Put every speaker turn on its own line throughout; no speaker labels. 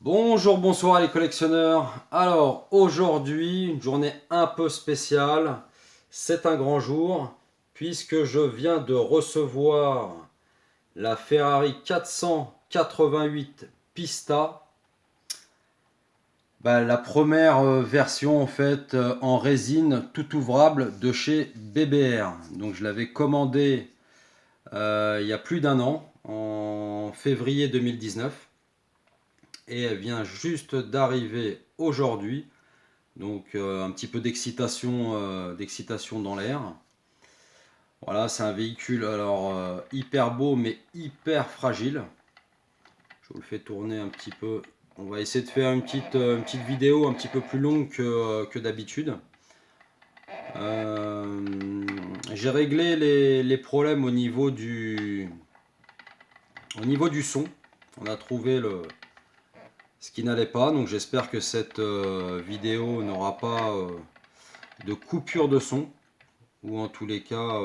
Bonjour, bonsoir les collectionneurs. Alors aujourd'hui, une journée un peu spéciale. C'est un grand jour puisque je viens de recevoir la Ferrari 488 Pista. La première version en fait en résine tout ouvrable de chez BBR. Donc je l'avais commandée il y a plus d'un an, en février 2019. Et elle vient juste d'arriver aujourd'hui. Donc un petit peu d'excitation dans l'air. Voilà, c'est un véhicule alors hyper beau mais hyper fragile. Je vous le fais tourner un petit peu. On va essayer de faire une petite vidéo un petit peu plus longue que d'habitude. J'ai réglé les problèmes au niveau du son. On a trouvé ce qui n'allait pas. Donc j'espère que cette vidéo n'aura pas de coupure de son. Ou en tous les cas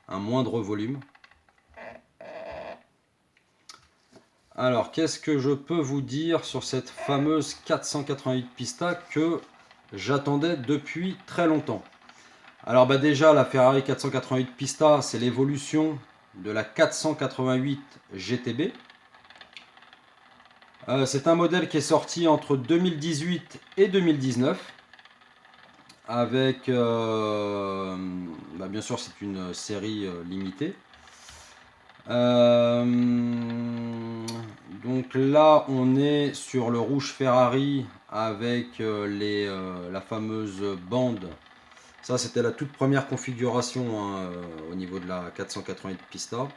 un moindre volume. Alors, qu'est-ce que je peux vous dire sur cette fameuse 488 Pista que j'attendais depuis très longtemps? Alors déjà, la Ferrari 488 Pista, c'est l'évolution de la 488 GTB. C'est un modèle qui est sorti entre 2018 et 2019. Avec, bien sûr, c'est une série limitée. Euh, donc là, on est sur le rouge Ferrari avec la fameuse bande. Ça, c'était la toute première configuration hein, au niveau de la 488 Pista.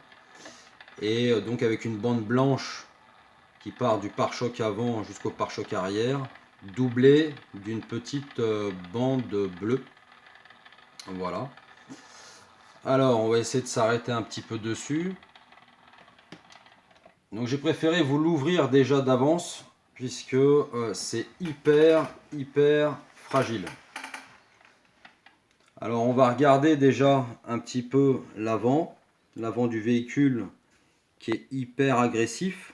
Et donc avec une bande blanche qui part du pare-choc avant jusqu'au pare-choc arrière, doublée d'une petite bande bleue. Voilà. Alors, on va essayer de s'arrêter un petit peu dessus. Donc j'ai préféré vous l'ouvrir déjà d'avance puisque c'est hyper fragile. Alors on va regarder déjà un petit peu l'avant du véhicule qui est hyper agressif.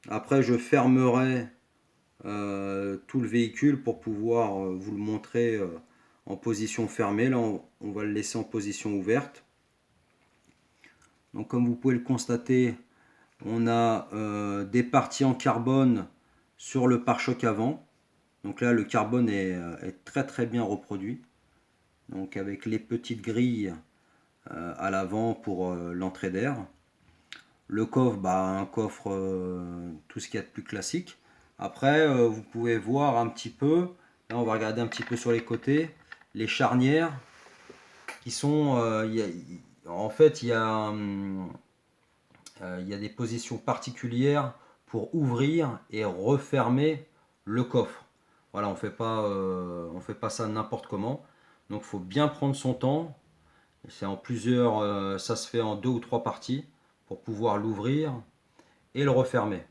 Après je fermerai tout le véhicule pour pouvoir vous le montrer en position fermée. Là on va le laisser en position ouverte. Donc comme vous pouvez le constater, on a des parties en carbone sur le pare-choc avant. Donc là, le carbone est très bien reproduit. Donc avec les petites grilles à l'avant pour l'entrée d'air. Le coffre, un coffre, tout ce qu'il y a de plus classique. Après, vous pouvez voir un petit peu, là on va regarder un petit peu sur les côtés, les charnières qui sont, en fait, il y a des positions particulières pour ouvrir et refermer le coffre. Voilà, on fait pas ça n'importe comment. Donc il faut bien prendre son temps. C'est en plusieurs, ça se fait en 2 ou 3 parties pour pouvoir l'ouvrir et le refermer.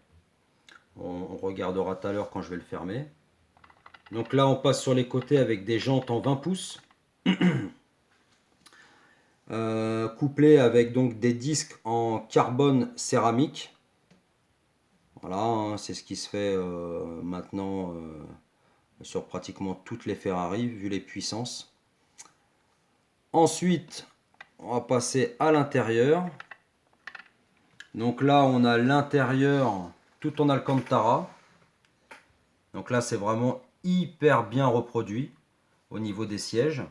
On regardera tout à l'heure quand je vais le fermer. Donc là, on passe sur les côtés avec des jantes en 20 pouces. Couplé avec donc des disques en carbone céramique. Voilà, hein, c'est ce qui se fait maintenant sur pratiquement toutes les Ferrari, vu les puissances. Ensuite, on va passer à l'intérieur. Donc là, on a l'intérieur tout en Alcantara. Donc là, c'est vraiment hyper bien reproduit au niveau des sièges.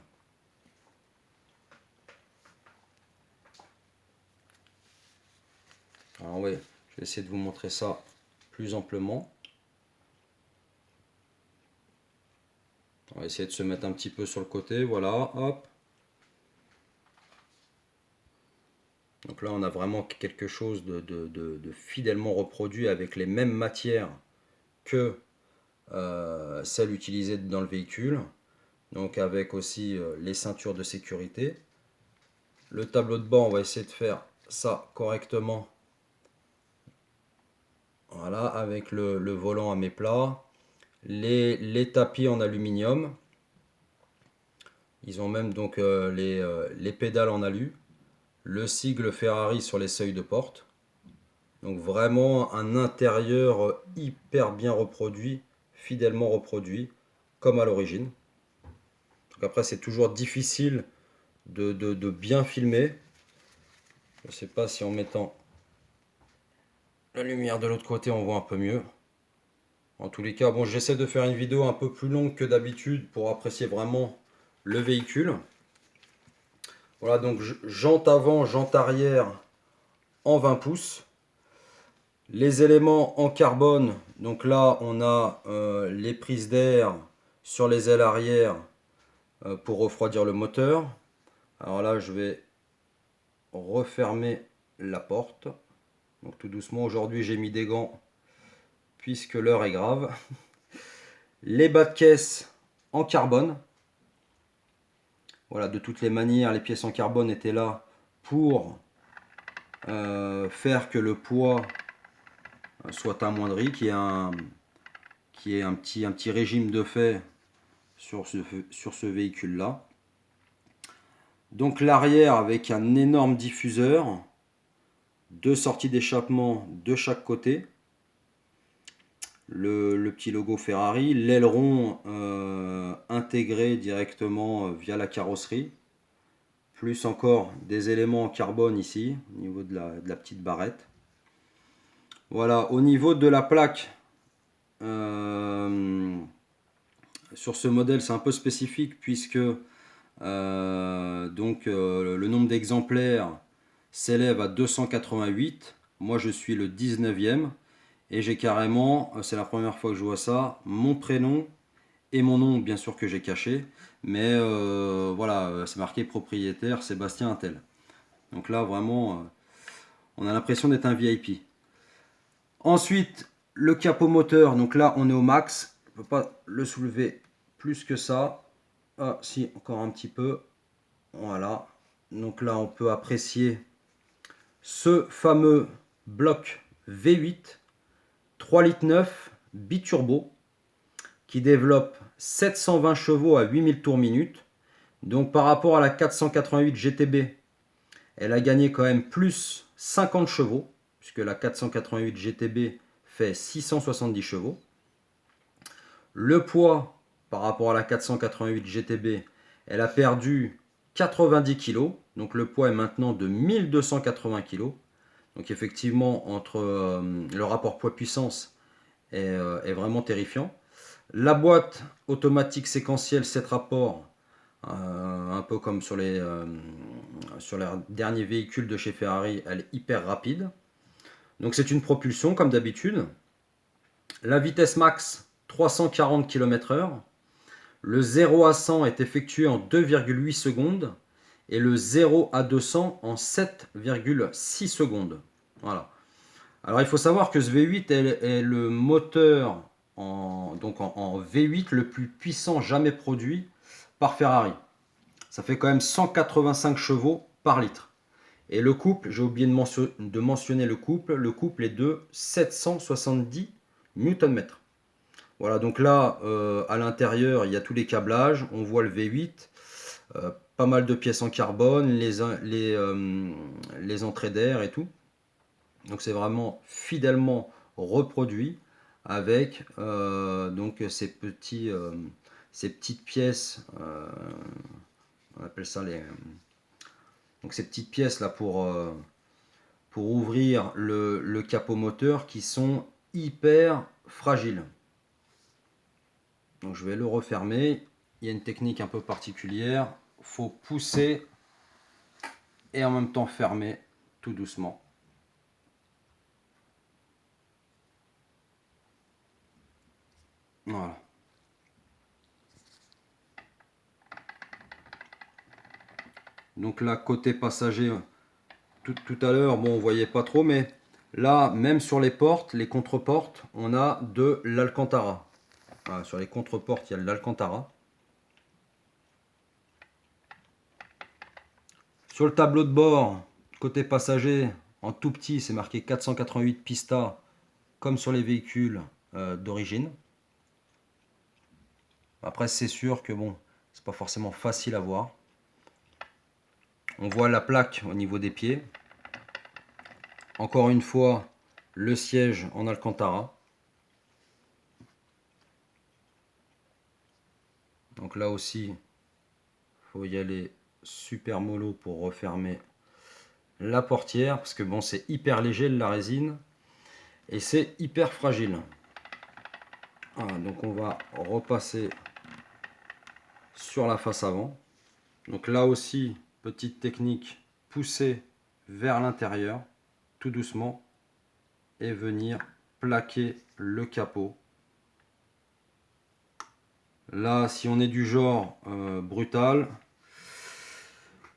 Alors oui, je vais essayer de vous montrer ça plus amplement. On va essayer de se mettre un petit peu sur le côté, voilà, hop. Donc là, on a vraiment quelque chose de fidèlement reproduit avec les mêmes matières que celles utilisées dans le véhicule. Donc avec aussi les ceintures de sécurité. Le tableau de bord, on va essayer de faire ça correctement. Voilà, avec le volant à mes plats. Les tapis en aluminium. Ils ont même donc les pédales en alu. Le sigle Ferrari sur les seuils de porte. Donc vraiment un intérieur hyper bien reproduit, fidèlement reproduit, comme à l'origine. Donc après c'est toujours difficile de bien filmer. Je ne sais pas si en mettant la lumière de l'autre côté on voit un peu mieux. En tous les cas, bon, j'essaie de faire une vidéo un peu plus longue que d'habitude pour apprécier vraiment le véhicule. Voilà, donc jante avant, jante arrière en 20 pouces. Les éléments en carbone, donc là on a les prises d'air sur les ailes arrière pour refroidir le moteur. Alors là je vais refermer la porte. Donc tout doucement, aujourd'hui j'ai mis des gants puisque l'heure est grave. Les bas de caisse en carbone. Voilà, de toutes les manières, les pièces en carbone étaient là pour faire que le poids soit amoindri, qu'il y ait un petit régime de fait sur ce véhicule-là. Donc l'arrière avec un énorme diffuseur, deux sorties d'échappement de chaque côté, le petit logo Ferrari, l'aileron intégré directement via la carrosserie, plus encore des éléments en carbone ici, au niveau de la petite barrette. Voilà, au niveau de la plaque, sur ce modèle c'est un peu spécifique puisque le nombre d'exemplaires s'élève à 288. Moi je suis le 19e et j'ai carrément, c'est la première fois que je vois ça, mon prénom et mon nom bien sûr que j'ai caché, mais voilà, c'est marqué propriétaire Sébastien Intel. Donc là vraiment on a l'impression d'être un VIP. Ensuite le capot moteur, donc là on est au max, je ne peux pas le soulever plus que ça. Ah si, encore un petit peu. Voilà. Donc là on peut apprécier ce fameux bloc V8 3,9 litres biturbo qui développe 720 chevaux à 8000 tours minute. Donc par rapport à la 488 GTB, elle a gagné quand même plus 50 chevaux, puisque la 488 GTB fait 670 chevaux. Le poids par rapport à la 488 GTB, elle a perdu 90 kg, donc le poids est maintenant de 1280 kg. Donc effectivement, entre le rapport poids-puissance est vraiment terrifiant. La boîte automatique séquentielle 7 rapports, un peu comme sur les derniers véhicules de chez Ferrari, elle est hyper rapide. Donc c'est une propulsion comme d'habitude. La vitesse max 340 km/h. Le 0 à 100 est effectué en 2,8 secondes et le 0 à 200 en 7,6 secondes. Voilà. Alors il faut savoir que ce V8 est le moteur en V8 le plus puissant jamais produit par Ferrari. Ça fait quand même 185 chevaux par litre. Et le couple, j'ai oublié de mentionner le couple est de 770 Nm. Voilà, donc là, à l'intérieur, il y a tous les câblages, on voit le V8, pas mal de pièces en carbone, les entrées d'air et tout. Donc c'est vraiment fidèlement reproduit avec donc ces petites pièces, on appelle ça donc ces petites pièces là pour ouvrir le capot moteur qui sont hyper fragiles. Donc je vais le refermer. Il y a une technique un peu particulière. Il faut pousser et en même temps fermer tout doucement. Voilà. Donc là, côté passager, tout à l'heure, bon, on voyait pas trop, mais là, même sur les portes, les contre-portes, on a de l'Alcantara. Voilà, sur les contre-portes, il y a de l'Alcantara. Sur le tableau de bord, côté passager, en tout petit, c'est marqué 488 Pista, comme sur les véhicules d'origine. Après, c'est sûr que bon, c'est pas forcément facile à voir. On voit la plaque au niveau des pieds. Encore une fois, le siège en Alcantara. Donc là aussi, il faut y aller super mollo pour refermer la portière, parce que bon, c'est hyper léger la résine et c'est hyper fragile. Voilà, donc on va repasser sur la face avant. Donc là aussi, petite technique, pousser vers l'intérieur tout doucement et venir plaquer le capot. Là, si on est du genre brutal,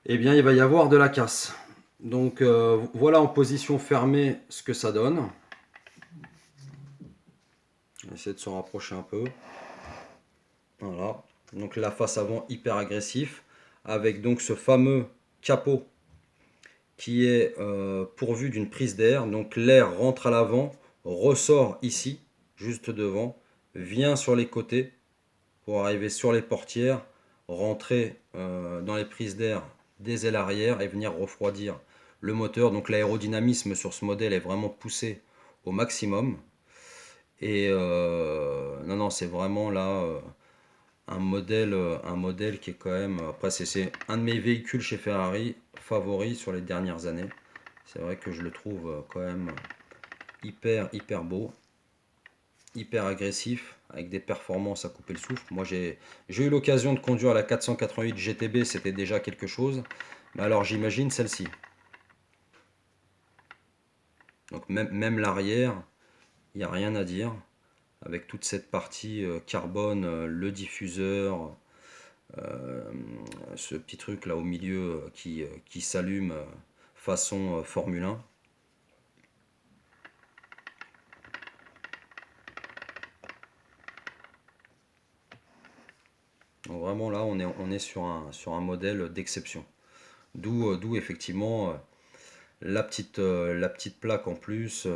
eh bien il va y avoir de la casse. Donc voilà en position fermée ce que ça donne. On va essayer de se rapprocher un peu. Voilà. Donc la face avant hyper agressif avec donc ce fameux capot qui est pourvu d'une prise d'air. Donc l'air rentre à l'avant, ressort ici, juste devant, vient sur les côtés pour arriver sur les portières, rentrer dans les prises d'air des ailes arrière et venir refroidir le moteur. Donc l'aérodynamisme sur ce modèle est vraiment poussé au maximum. Et non, c'est vraiment là un modèle qui est quand même... Après, c'est un de mes véhicules chez Ferrari favoris sur les dernières années. C'est vrai que je le trouve quand même hyper beau, hyper agressif, avec des performances à couper le souffle. Moi, j'ai eu l'occasion de conduire la 488 GTB, c'était déjà quelque chose. Mais alors, j'imagine celle-ci. Donc, même l'arrière, il n'y a rien à dire. Avec toute cette partie carbone, le diffuseur, ce petit truc là au milieu qui s'allume façon Formule 1. Donc vraiment là on est sur un modèle d'exception. D'où effectivement la petite plaque en plus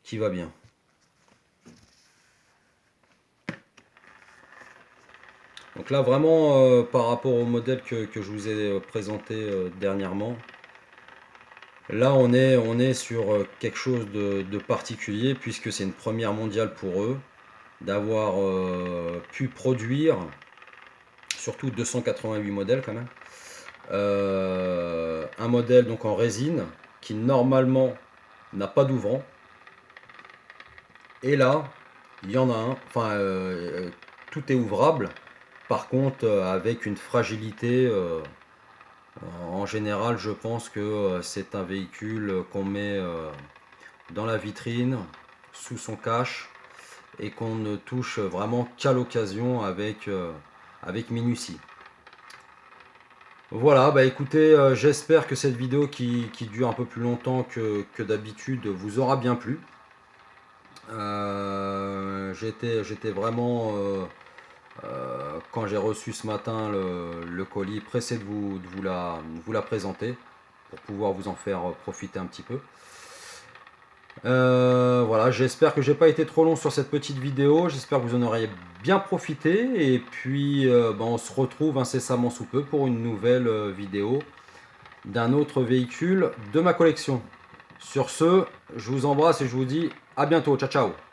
qui va bien. Donc là vraiment par rapport au modèle que je vous ai présenté dernièrement, là on est sur quelque chose de particulier puisque c'est une première mondiale pour eux d'avoir pu produire surtout 288 modèles quand même. Un modèle donc en résine qui normalement n'a pas d'ouvrant. Et là, il y en a un, enfin tout est ouvrable. Par contre, avec une fragilité, en général, je pense que c'est un véhicule qu'on met dans la vitrine, sous son cache, et qu'on ne touche vraiment qu'à l'occasion avec minutie. Voilà, bah écoutez, j'espère que cette vidéo qui dure un peu plus longtemps que d'habitude vous aura bien plu. J'étais vraiment, quand j'ai reçu ce matin le colis, pressé de vous la présenter pour pouvoir vous en faire profiter un petit peu. Voilà, j'espère que j'ai pas été trop long sur cette petite vidéo, j'espère que vous en auriez bien profité et puis on se retrouve incessamment sous peu pour une nouvelle vidéo d'un autre véhicule de ma collection. Sur ce, je vous embrasse et je vous dis à bientôt, ciao ciao.